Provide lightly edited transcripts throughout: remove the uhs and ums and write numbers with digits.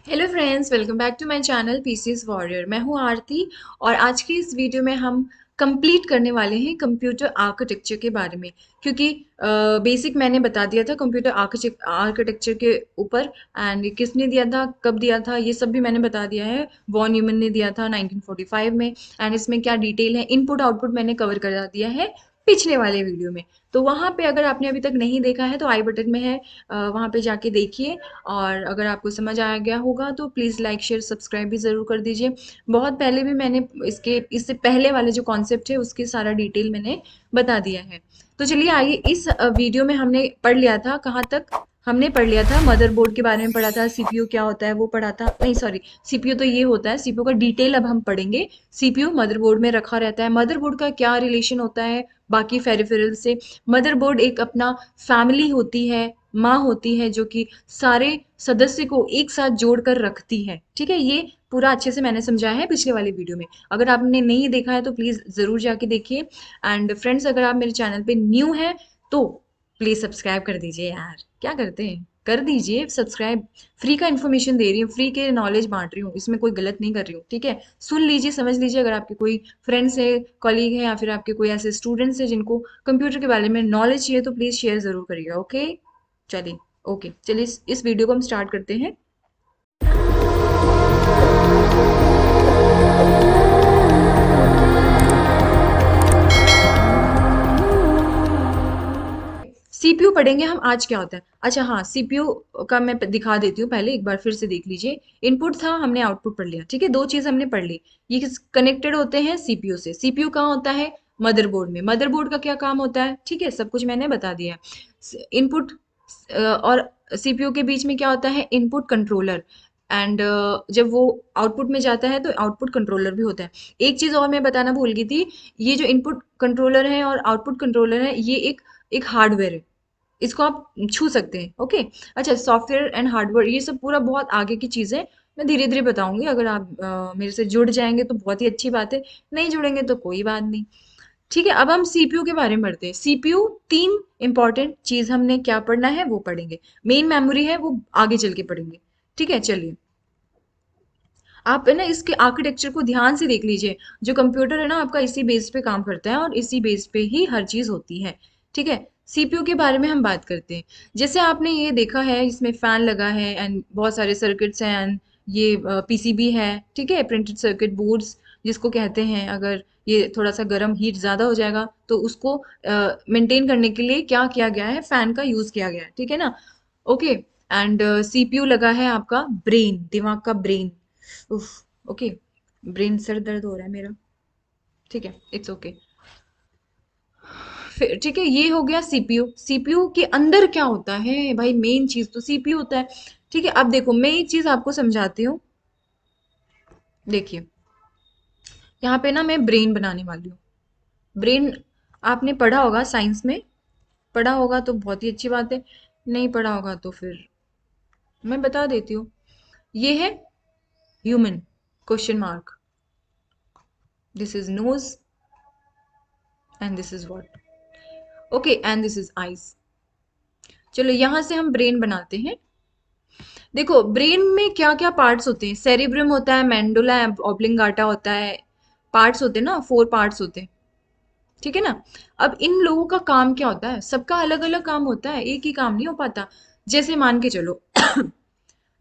Hello friends, welcome back to my channel PCS warrior. मैं हूं आरती और आज की इस वीडियो में हम कंप्लीट करने वाले हैं कंप्यूटर आर्किटेक्चर के बारे में। क्योंकि बेसिक मैंने बता दिया था कंप्यूटर आर्किटेक्चर के ऊपर, एंड किसने दिया था, कब दिया था, ये सब भी मैंने बता दिया है। वॉन न्यूमन ने दिया था 1945 में। एंड इसमें क्या डिटेल है, इनपुट आउटपुट मैंने कवर कर दिया है पिछले वाले वीडियो में। तो वहां पे अगर आपने अभी तक नहीं देखा है तो आई बटन में है, वहां पे जाके देखिए। और अगर आपको समझ आ गया होगा तो प्लीज़ लाइक शेयर सब्सक्राइब भी ज़रूर कर दीजिए। बहुत पहले भी मैंने इससे पहले वाले जो कॉन्सेप्ट है उसकी सारा डिटेल मैंने बता दिया है। तो चलिए आइए, इस वीडियो में हमने पढ़ लिया था, कहाँ तक हमने पढ़ लिया था, मदरबोर्ड के बारे में पढ़ा था, सीपीयू क्या होता है वो पढ़ा था, नहीं सॉरी, सीपीयू तो ये होता है, सीपीयू का डिटेल अब हम पढ़ेंगे। सीपीयू मदरबोर्ड में रखा रहता है, मदरबोर्ड का क्या रिलेशन होता है बाकी फेरिफेरल से। मदरबोर्ड एक अपना फैमिली होती है, माँ होती है जो कि सारे सदस्य को एक साथ जोड़कर रखती है। ठीक है, ये पूरा अच्छे से मैंने समझाया है पिछले वाले वीडियो में। अगर आपने नहीं देखा है तो प्लीज जरूर जाके देखिए। एंड फ्रेंड्स, अगर आप मेरे चैनल पे न्यू हैं तो प्लीज सब्सक्राइब कर दीजिए यार, क्या करते हैं, कर दीजिए सब्सक्राइब। फ्री का इन्फॉर्मेशन दे रही हूँ, फ्री के नॉलेज बांट रही हूँ, इसमें कोई गलत नहीं कर रही हूँ। ठीक है, सुन लीजिए, समझ लीजिए। अगर आपके कोई फ्रेंड्स है, कॉलीग है, या फिर आपके कोई ऐसे स्टूडेंट्स है जिनको कंप्यूटर के बारे में नॉलेज चाहिए तो प्लीज शेयर जरूर करिएगा। ओके, चलिए। ओके, चलिए इस वीडियो को हम स्टार्ट करते हैं। सीपीयू पढ़ेंगे हम आज, क्या होता है। अच्छा हाँ, सीपीयू का मैं दिखा देती हूँ, पहले एक बार फिर से देख लीजिए। इनपुट था, हमने आउटपुट पढ़ लिया। ठीक है, दो चीज हमने पढ़ ली। ये कनेक्टेड होते हैं सीपीयू से। सीपीयू कहाँ होता है, मदरबोर्ड में। मदरबोर्ड का क्या काम होता है, ठीक है, सब कुछ मैंने बता दिया है। इनपुट और सीपीयू के बीच में क्या होता है, इनपुट कंट्रोलर। एंड जब वो आउटपुट में जाता है तो आउटपुट कंट्रोलर भी होता है। एक चीज और मैं बताना भूल गई थी, ये जो इनपुट कंट्रोलर है और आउटपुट कंट्रोलर है, ये एक एक हार्डवेयर है, इसको आप छू सकते हैं। ओके, अच्छा, सॉफ्टवेयर एंड हार्डवेयर ये सब पूरा बहुत आगे की चीज़ है, मैं धीरे धीरे बताऊंगी। अगर आप मेरे से जुड़ जाएंगे तो बहुत ही अच्छी बात है, नहीं जुड़ेंगे तो कोई बात नहीं। ठीक है, अब हम सीपीयू के बारे में पढ़ते हैं। सीपीयू तीन इंपॉर्टेंट चीज हमने क्या पढ़ना है वो पढ़ेंगे। मेन मेमोरी है वो आगे चल के पढ़ेंगे। ठीक है, चलिए। आप है ना इसके आर्किटेक्चर को ध्यान से देख लीजिए। जो कंप्यूटर है ना आपका, इसी बेस पे काम करता है और इसी बेस पे ही हर चीज होती है। ठीक है, सीपीयू के बारे में हम बात करते हैं। जैसे आपने ये देखा है, इसमें फैन लगा है एंड बहुत सारे सर्किट्स हैं एंड ये पीसीबी है। ठीक है, प्रिंटेड सर्किट बोर्ड्स जिसको कहते हैं। अगर ये थोड़ा सा गर्म, हीट ज्यादा हो जाएगा तो उसको मेंटेन करने के लिए क्या किया गया है, फैन का यूज किया गया है। ठीक है ना। ओके, एंड सीपीयू लगा है आपका ब्रेन, दिमाग का ब्रेन। उफ, ओके, ब्रेन, सर दर्द हो रहा है मेरा। ठीक है, इट्स ओके। फिर ठीक है, ये हो गया सीपीयू। सीपीयू के अंदर क्या होता है भाई, मेन चीज तो सीपीयू होता है। ठीक है, अब देखो मैं एक चीज आपको समझाती हूँ। देखिए, यहाँ पे ना मैं ब्रेन बनाने वाली हूँ। ब्रेन आपने पढ़ा होगा साइंस में, पढ़ा होगा तो बहुत ही अच्छी बात है, नहीं पढ़ा होगा तो फिर मैं बता देती हूँ। ये है human, question mark, this is nose and this is what, okay, and this is eyes. चलो यहां से हम ब्रेन बनाते हैं। देखो ब्रेन में क्या क्या पार्ट्स होते हैं, सेरिब्रम होता है, मेंडुला ऑब्लिंगाटा होता है, पार्ट्स होते हैं ना, 4 पार्ट्स होते हैं। ठीक है ना। अब इन लोगों का काम क्या होता है, सबका अलग अलग काम होता है, एक ही काम नहीं हो पाता। जैसे मान के चलो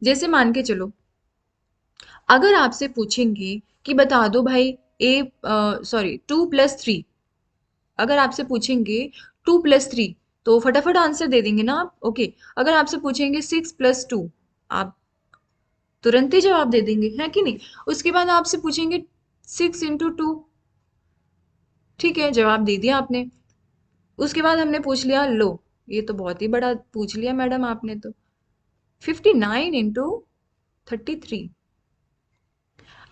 जैसे मान के चलो, अगर आपसे पूछेंगे कि बता दो भाई, ए सॉरी 2 + 3, अगर आपसे पूछेंगे 2 + 3 तो फटाफट आंसर दे देंगे ना आप। ओके, अगर आपसे पूछेंगे 6 + 2, आप तुरंत ही जवाब दे देंगे, है कि नहीं। उसके बाद आपसे पूछेंगे 6 × 2, ठीक है, जवाब दे दिया आपने। उसके बाद हमने पूछ लिया, लो ये तो बहुत ही बड़ा पूछ लिया मैडम आपने तो, 59 × 33।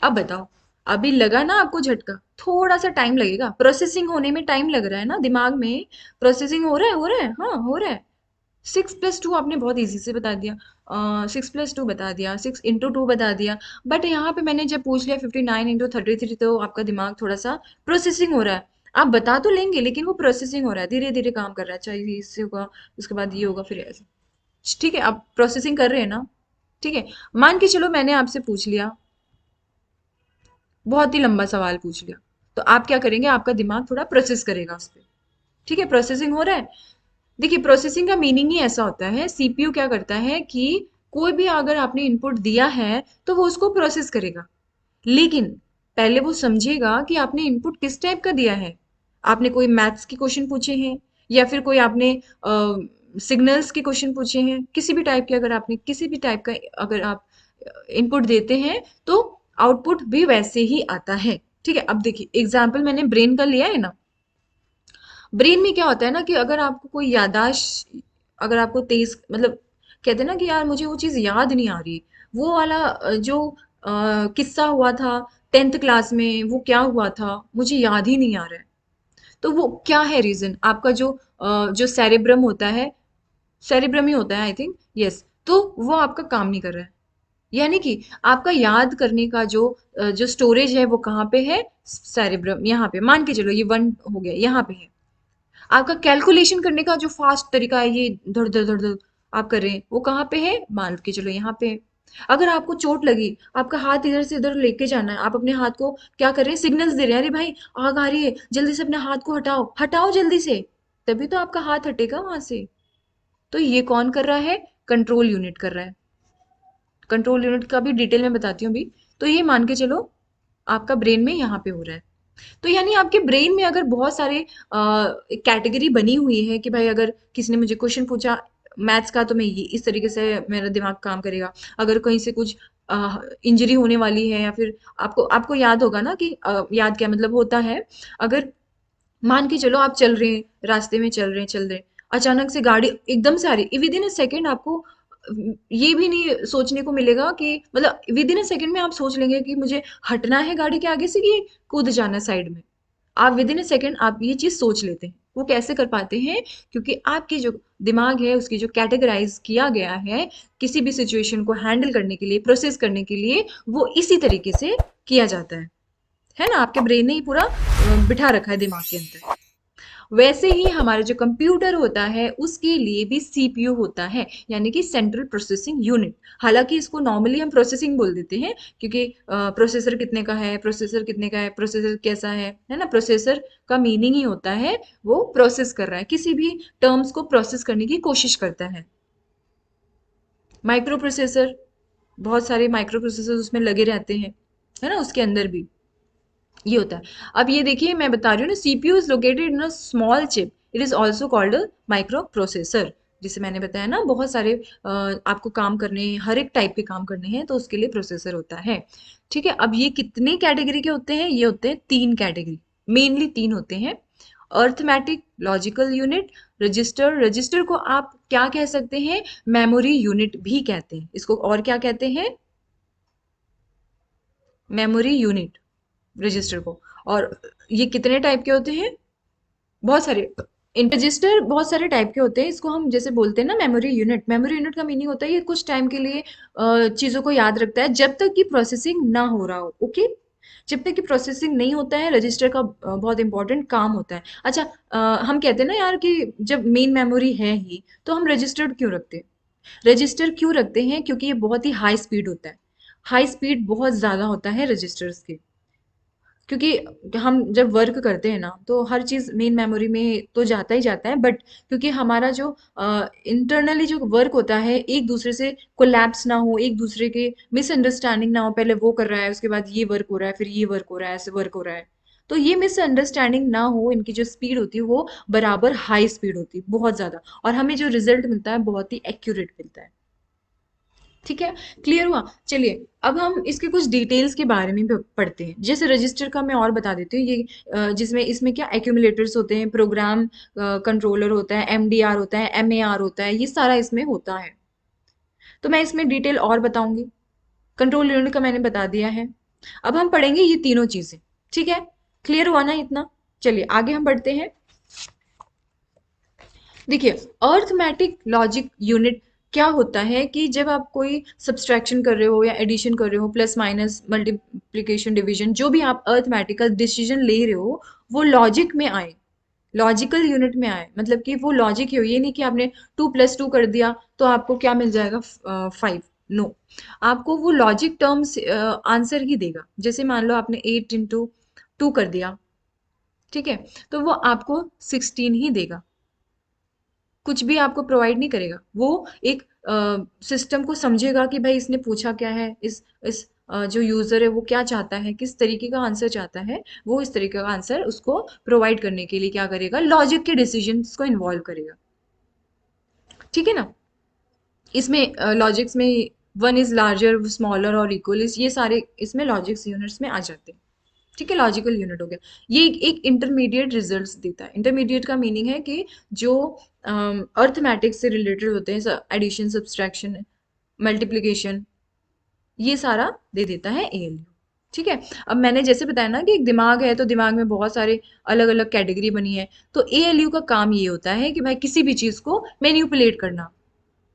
अब बताओ, अभी लगा ना आपको झटका, थोड़ा सा टाइम लगेगा, प्रोसेसिंग होने में टाइम लग रहा है ना, दिमाग में प्रोसेसिंग हो रहा है, हाँ हो रहा है। 6 + 2 आपने बहुत इजी से बता दिया, 6 + 2 बता दिया, 6 × 2 बता दिया। बट यहाँ पे मैंने जब पूछ लिया 59 × 33, तो आपका दिमाग थोड़ा सा प्रोसेसिंग हो रहा है। आप बता तो लेंगे लेकिन वो प्रोसेसिंग हो रहा है, धीरे धीरे काम कर रहा है। अच्छा, ये इससे होगा, उसके बाद ये होगा, फिर ऐसे। ठीक है, आप प्रोसेसिंग कर रहे हैं ना। ठीक है, मान के चलो मैंने आपसे पूछ लिया, बहुत ही लंबा सवाल पूछ लिया, तो आप क्या करेंगे, आपका दिमाग थोड़ा प्रोसेस करेगा उस पर। ठीक है, प्रोसेसिंग हो रहा है। देखिए, प्रोसेसिंग का मीनिंग ही ऐसा होता है, सीपीयू क्या करता है कि कोई भी अगर आपने इनपुट दिया है तो वो उसको प्रोसेस करेगा, लेकिन पहले वो समझेगा कि आपने इनपुट किस टाइप का दिया है। आपने कोई मैथ्स के क्वेश्चन पूछे हैं, या फिर कोई आपने सिग्नल्स के क्वेश्चन पूछे हैं, किसी भी टाइप के, अगर आपने किसी भी टाइप का अगर आप इनपुट देते हैं तो आउटपुट भी वैसे ही आता है। ठीक है, अब देखिए एग्जाम्पल मैंने ब्रेन का लिया है ना। ब्रेन में क्या होता है ना कि अगर आपको कोई याददाश्त, अगर आपको तेज, मतलब कहते हैं ना कि यार मुझे वो चीज याद नहीं आ रही, वो वाला जो किस्सा हुआ था 10th क्लास में, वो क्या हुआ था मुझे याद ही नहीं आ रहा है। तो वो क्या है रीजन, आपका जो सेरेब्रम होता है, सेरेब्रम ही होता है आई थिंक, यस, तो वो आपका काम नहीं कर रहा है। यानी कि आपका याद करने का जो स्टोरेज है वो कहाँ पे है, सेरेब्रम, यहाँ पे मान के चलो ये वन हो गया, यहाँ पे है। आपका कैलकुलेशन करने का जो फास्ट तरीका है, ये धड़ धड़ धड़ धड़ आप कर रहे हैं, वो कहाँ पे है, मान के चलो यहाँ पे है। अगर आपको चोट लगी, आपका हाथ इधर से इधर लेके जाना है, आप अपने हाथ को क्या कर रहे हैं, सिग्नल्स दे रहे हैं, अरे भाई आग आ रही है, जल्दी से अपने हाथ को हटाओ, हटाओ जल्दी से, तभी तो आपका हाथ हटेगा वहां से। तो ये कौन कर रहा है, कंट्रोल यूनिट कर रहा है। कंट्रोल यूनिट का भी डिटेल में बताती हूँ भी। तो ये मान के चलो आपका ब्रेन में यहाँ पे हो रहा है। तो यानी आपके ब्रेन में अगर बहुत सारे कैटेगरी बनी हुई है कि भाई अगर किसी ने मुझे क्वेश्चन पूछा मैथ्स का, तो मैं ये इस तरीके से मेरा दिमाग काम करेगा। अगर कहीं से कुछ इंजरी होने वाली है, या फिर आपको आपको याद होगा ना कि याद क्या मतलब होता है, अगर मान के चलो आप चल रहे हैं, रास्ते में चल रहे हैं, अचानक से गाड़ी एकदम से आ रही, विद इन अ सेकेंड आपको ये भी नहीं सोचने को मिलेगा कि, मतलब विद इन अ सेकेंड में आप सोच लेंगे कि मुझे हटना है गाड़ी के आगे से कि कूद जाना है साइड में। आप विद इन अ सेकेंड आप ये चीज सोच लेते हैं। वो कैसे कर पाते हैं, क्योंकि आपकी जो दिमाग है उसकी जो कैटेगराइज किया गया है किसी भी सिचुएशन को हैंडल करने के लिए, प्रोसेस करने के लिए, वो इसी तरीके से किया जाता है ना। आपके ब्रेन ने ही पूरा बिठा रखा है दिमाग के अंदर। वैसे ही हमारा जो कंप्यूटर होता है उसके लिए भी सीपीयू होता है, यानी कि सेंट्रल प्रोसेसिंग यूनिट। हालांकि इसको नॉर्मली हम प्रोसेसिंग बोल देते हैं, क्योंकि प्रोसेसर कितने का है, प्रोसेसर कितने का है, प्रोसेसर कैसा है ना। प्रोसेसर का मीनिंग ही होता है वो प्रोसेस कर रहा है, किसी भी टर्म्स को प्रोसेस करने की कोशिश करता है। माइक्रो प्रोसेसर, बहुत सारे माइक्रो प्रोसेसर उसमें लगे रहते हैं, है ना, उसके अंदर भी ये होता है। अब ये देखिए मैं बता रही हूँ ना, CPU is located in a small chip, it is also called a micro processor. जिसे मैंने बताया ना, बहुत सारे आपको काम करने हैं, हर एक टाइप के काम करने हैं, तो उसके लिए प्रोसेसर होता है। ठीक है, अब ये कितने कैटेगरी के होते हैं, ये होते हैं तीन कैटेगरी, मेनली तीन होते हैं। Arithmetic logical unit, register, register को आप क्या कह सकते हैं, मेमोरी यूनिट भी कहते हैं इसको, और क्या कहते हैं, मेमोरी यूनिट, रजिस्टर को। और ये कितने टाइप के होते हैं, बहुत सारे। इन रजिस्टर बहुत सारे टाइप के होते हैं, इसको हम जैसे बोलते हैं ना मेमोरी यूनिट। मेमोरी यूनिट का मीनिंग होता है ये कुछ टाइम के लिए चीजों को याद रखता है जब तक कि प्रोसेसिंग ना हो रहा हो। ओके, जब तक कि प्रोसेसिंग नहीं होता है, रजिस्टर का बहुत इंपॉर्टेंट काम होता है। अच्छा, हम कहते हैं ना यार कि जब मेन मेमोरी है ही तो हम रजिस्टर्ड क्यों रखते हैं, रजिस्टर क्यों रखते हैं, क्योंकि ये बहुत ही हाई स्पीड होता है, हाई स्पीड बहुत ज्यादा होता है रजिस्टर्स के। क्योंकि हम जब वर्क करते हैं ना तो हर चीज मेन मेमोरी में तो जाता ही जाता है, बट क्योंकि हमारा जो इंटरनली जो वर्क होता है एक दूसरे से कोलैप्स ना हो, एक दूसरे के मिसअंडरस्टैंडिंग ना हो, पहले वो कर रहा है उसके बाद ये वर्क हो रहा है, फिर ये वर्क हो रहा है, ऐसे वर्क हो रहा है, तो ये मिसअंडरस्टैंडिंग ना हो, इनकी जो स्पीड होती है वो बराबर हाई स्पीड होती है बहुत ज्यादा, और हमें जो रिजल्ट मिलता है बहुत ही एक्यूरेट मिलता है। ठीक है, क्लियर हुआ। चलिए अब हम इसके कुछ डिटेल्स के बारे में भी पढ़ते हैं। जैसे रजिस्टर का मैं और बता देती हूँ, ये जिसमें इसमें क्या एक्यूमुलेटर्स होते हैं, प्रोग्राम कंट्रोलर होता है, एमडीआर होता है, एमएआर होता है, ये सारा इसमें होता है। तो मैं इसमें डिटेल और बताऊंगी। कंट्रोल यूनिट का मैंने बता दिया है। अब हम पढ़ेंगे ये तीनों चीजें। ठीक है, क्लियर हुआ ना इतना। चलिए आगे हम बढ़ते हैं। देखिए, अर्थमेटिक लॉजिक यूनिट क्या होता है कि जब आप कोई सब्सट्रैक्शन कर रहे हो या एडिशन कर रहे हो, प्लस माइनस मल्टीप्लिकेशन डिवीजन, जो भी आप अर्थमेटिकल डिसीजन ले रहे हो वो लॉजिक में आए, लॉजिकल यूनिट में आए। मतलब कि वो लॉजिक ही हो, ये नहीं कि आपने 2 + 2 कर दिया तो आपको क्या मिल जाएगा, 5। नो, आपको वो लॉजिक टर्म्स आंसर ही देगा। जैसे मान लो आपने 8 × 2 कर दिया, ठीक है, तो वो आपको 16 ही देगा, कुछ भी आपको प्रोवाइड नहीं करेगा। वो एक सिस्टम को समझेगा कि भाई इसने पूछा क्या है, इस जो यूजर है वो क्या चाहता है, किस तरीके का आंसर चाहता है, वो इस तरीके का आंसर उसको प्रोवाइड करने के लिए क्या करेगा, लॉजिक के डिसीजंस को इन्वॉल्व करेगा। ठीक है ना। इसमें लॉजिक्स में वन इज लार्जर, स्मॉलर और इक्वल, ये सारे इसमें लॉजिक्स यूनिट्स में आ जाते हैं। ठीक है, लॉजिकल यूनिट हो गया। ये एक इंटरमीडिएट रिजल्ट्स देता है। इंटरमीडिएट का मीनिंग है कि जो अर्थमेटिक्स से रिलेटेड होते हैं, एडिशन, सब्सट्रैक्शन, मल्टीप्लिकेशन, ये सारा दे देता है एएलयू। ठीक है। अब मैंने जैसे बताया ना कि एक दिमाग है, तो दिमाग में बहुत सारे अलग अलग कैटेगरी बनी है, तो एएलयू का काम ये होता है कि भाई किसी भी चीज को मैनिपुलेट करना।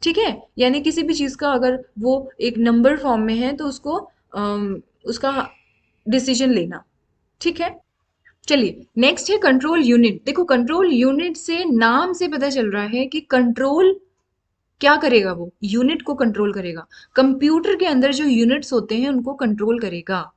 ठीक है, यानी किसी भी चीज का अगर वो एक नंबर फॉर्म में है तो उसको उसका डिसीजन लेना। ठीक है। चलिए नेक्स्ट है कंट्रोल यूनिट। देखो कंट्रोल यूनिट से नाम से पता चल रहा है कि कंट्रोल क्या करेगा, वो यूनिट को कंट्रोल करेगा। कंप्यूटर के अंदर जो यूनिट्स होते हैं उनको कंट्रोल करेगा।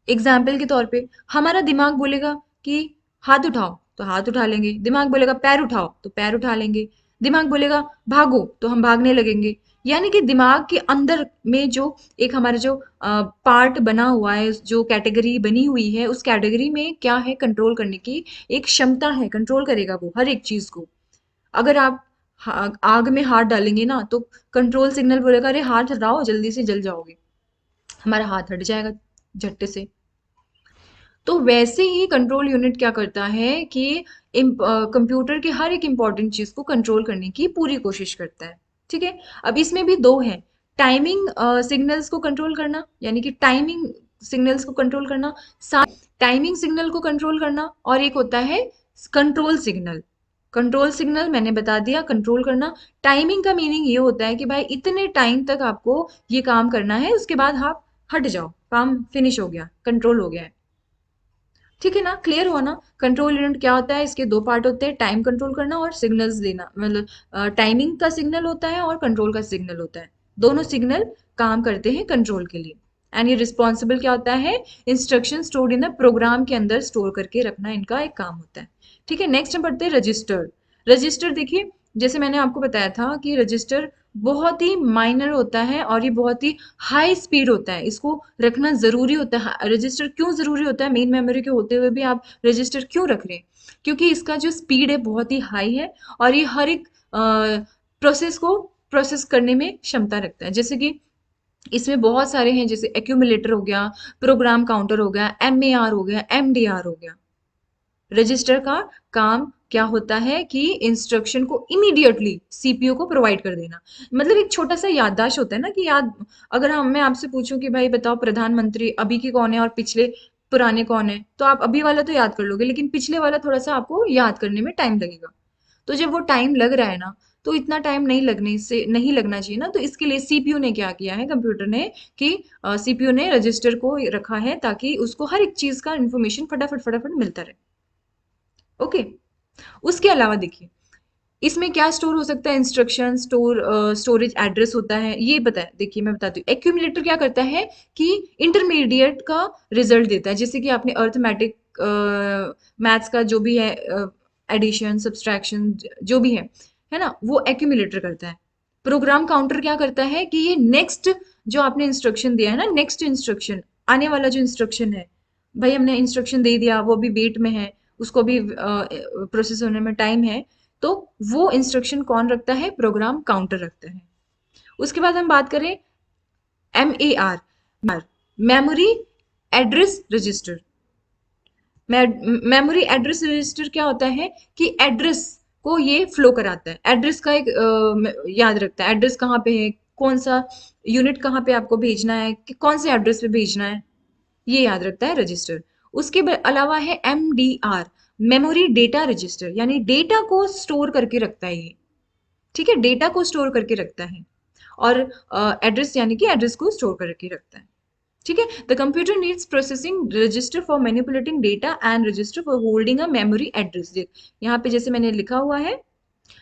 एग्जाम्पल के तौर पे हमारा दिमाग बोलेगा कि हाथ उठाओ तो हाथ उठा लेंगे, दिमाग बोलेगा पैर उठाओ तो पैर उठा लेंगे, दिमाग बोलेगा भागो तो हम भागने लगेंगे। यानी कि दिमाग के अंदर में जो एक हमारा जो पार्ट बना हुआ है, जो कैटेगरी बनी हुई है, उस कैटेगरी में क्या है, कंट्रोल करने की एक क्षमता है, कंट्रोल करेगा वो हर एक चीज को। अगर आप आग में हाथ डालेंगे ना तो कंट्रोल सिग्नल बोलेगा अरे हाथ हटाओ जल्दी से, जल जाओगे, हमारा हाथ हट जाएगा झट्टे से। तो वैसे ही कंट्रोल यूनिट क्या करता है कि कंप्यूटर के हर एक इंपॉर्टेंट चीज को कंट्रोल करने की पूरी कोशिश करता है। ठीक है। अब इसमें भी दो हैं, टाइमिंग सिग्नल्स को कंट्रोल करना, यानी कि टाइमिंग सिग्नल्स को कंट्रोल करना, साथ टाइमिंग सिग्नल को कंट्रोल करना, और एक होता है कंट्रोल सिग्नल। कंट्रोल सिग्नल मैंने बता दिया, कंट्रोल करना। टाइमिंग का मीनिंग ये होता है कि भाई इतने टाइम तक आपको ये काम करना है, उसके बाद आप हट जाओ, काम फिनिश हो गया, कंट्रोल हो गया है। ठीक है ना, क्लियर हुआ ना। कंट्रोल यूनिट क्या होता है, इसके दो पार्ट होते हैं, टाइम कंट्रोल करना और सिग्नल्स देना, मतलब टाइमिंग का सिग्नल होता है और कंट्रोल का सिग्नल होता है। दोनों सिग्नल काम करते हैं कंट्रोल के लिए। एंड ये रिस्पॉन्सिबल क्या होता है, instruction stored in the program के अंदर स्टोर करके रखना इनका एक काम होता है। ठीक है। नेक्स्ट हम पढ़ते हैं रजिस्टर। रजिस्टर देखिए, जैसे मैंने आपको बताया था कि रजिस्टर बहुत ही माइनर होता है और ये बहुत ही हाई स्पीड होता है, इसको रखना जरूरी होता है। रजिस्टर क्यों जरूरी होता है, मेन मेमोरी के होते हुए भी आप रजिस्टर क्यों रख रहे हैं, क्योंकि इसका जो स्पीड है बहुत ही हाई है और ये हर एक प्रोसेस को प्रोसेस करने में क्षमता रखता है। जैसे कि इसमें बहुत सारे हैं, जैसे एक्यूमुलेटर हो गया, प्रोग्राम काउंटर हो गया, एमएआर हो गया, एमडीआर हो गया। रजिस्टर का काम क्या होता है कि इंस्ट्रक्शन को इमीडिएटली सीपीयू को प्रोवाइड कर देना। मतलब एक छोटा सा याददाश्त होता है ना कि याद, अगर हम मैं आपसे पूछूं कि भाई बताओ प्रधानमंत्री अभी के कौन है और पिछले पुराने कौन है, तो आप अभी वाला तो याद कर लोगे, लेकिन पिछले वाला थोड़ा सा आपको याद करने में टाइम लगेगा। तो जब वो टाइम लग रहा है ना, तो इतना टाइम नहीं लगना चाहिए ना, तो इसके लिए सीपीयू ने क्या किया है, कंप्यूटर ने, कि सीपीयू ने रजिस्टर को रखा है ताकि उसको हर एक चीज का इंफॉर्मेशन फटाफट फटाफट मिलता रहे। ओके। उसके अलावा देखिए इसमें क्या स्टोर हो सकता है, इंस्ट्रक्शन स्टोरेज एड्रेस होता है, ये बताए। देखिए मैं बताती हूँ, एक्यूमुलेटर क्या करता है कि इंटरमीडिएट का रिजल्ट देता है, जैसे कि आपने अर्थमेटिक मैथ्स का जो भी है, एडिशन सब्सट्रैक्शन जो भी है ना, वो एक्यूमुलेटर करता है। प्रोग्राम काउंटर क्या करता है कि ये नेक्स्ट जो आपने इंस्ट्रक्शन दिया है ना, नेक्स्ट इंस्ट्रक्शन, आने वाला जो इंस्ट्रक्शन है, भाई हमने इंस्ट्रक्शन दे दिया, वो भी वेट में है, उसको भी प्रोसेस होने में टाइम है, तो वो इंस्ट्रक्शन कौन रखता है, प्रोग्राम काउंटर रखता है। उसके बाद हम बात करें MAR, memory address register. Memory address register क्या होता है कि एड्रेस को ये फ्लो कराता है, एड्रेस का एक याद रखता है, एड्रेस कहाँ पे है, कौन सा यूनिट कहाँ पे आपको भेजना है, कि कौन से एड्रेस पे भेजना है, ये याद रखता है रजिस्टर। उसके अलावा है एमडीआर, मेमोरी डेटा रजिस्टर, यानी डेटा को स्टोर करके रखता है ये। ठीक है, डेटा को स्टोर करके रखता है, और एड्रेस यानी कि एड्रेस को स्टोर करके रखता है। ठीक है। The computer needs processing register for manipulating data and register for holding a memory address. यहाँ पे जैसे मैंने लिखा हुआ है,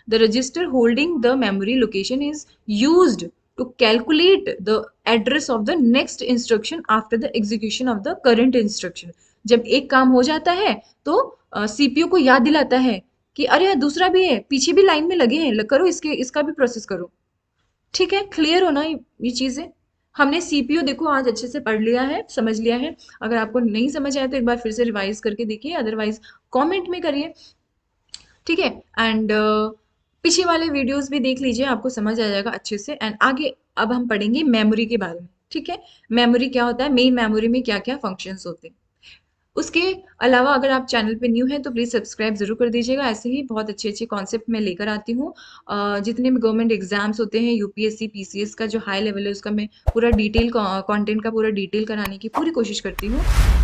the register holding the memory location is used to calculate the address of the next instruction after the execution of the current instruction. जब एक काम हो जाता है तो सीपीयू को याद दिलाता है कि अरे यार दूसरा भी है, पीछे भी लाइन में लगे हैं, करो इसके, इसका भी प्रोसेस करो। ठीक है, क्लियर हो ना ये चीजें? हमने सीपीयू देखो आज अच्छे से पढ़ लिया है, समझ लिया है। अगर आपको नहीं समझ आया तो एक बार फिर से रिवाइज करके देखिए, अदरवाइज कमेंट में करिए। ठीक है, एंड पीछे वाले वीडियोस भी देख लीजिए, आपको समझ आ जाएगा अच्छे से। एंड आगे अब हम पढ़ेंगे मेमोरी के बारे में। ठीक है, मेमोरी क्या होता है, मेन मेमोरी में क्या क्या फंक्शंस होते हैं। उसके अलावा अगर आप चैनल पे न्यू हैं तो प्लीज़ सब्सक्राइब ज़रूर कर दीजिएगा। ऐसे ही बहुत अच्छे अच्छे कॉन्सेप्ट मैं लेकर आती हूँ। जितने भी गवर्नमेंट एग्जाम्स होते हैं, यूपीएससी पीसीएस का जो हाई लेवल है उसका मैं पूरा डिटेल कंटेंट का पूरा डिटेल कराने की पूरी कोशिश करती हूँ।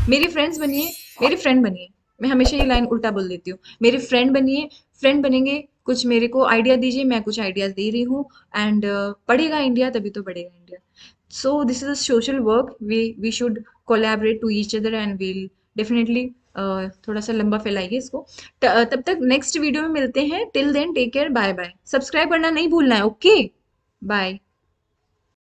मेरे फ्रेंड्स बनिए, मेरे फ्रेंड बनिए। मैं हमेशा ये लाइन उल्टा बोल देती हूँ, मेरे फ्रेंड बनिए, फ्रेंड बनेंगे, कुछ मेरे को आइडिया दीजिए, मैं कुछ आइडियाज दे रही हूँ। एंड पढ़ेगा इंडिया तभी तो बढ़ेगा India. So this is a social work. We should collaborate to each other and we'll definitely थोड़ा सा लंबा फैलाइए इसको। तब तक नेक्स्ट वीडियो में मिलते हैं। Till then take care, bye bye. Subscribe करना नहीं भूलना है। Okay, bye.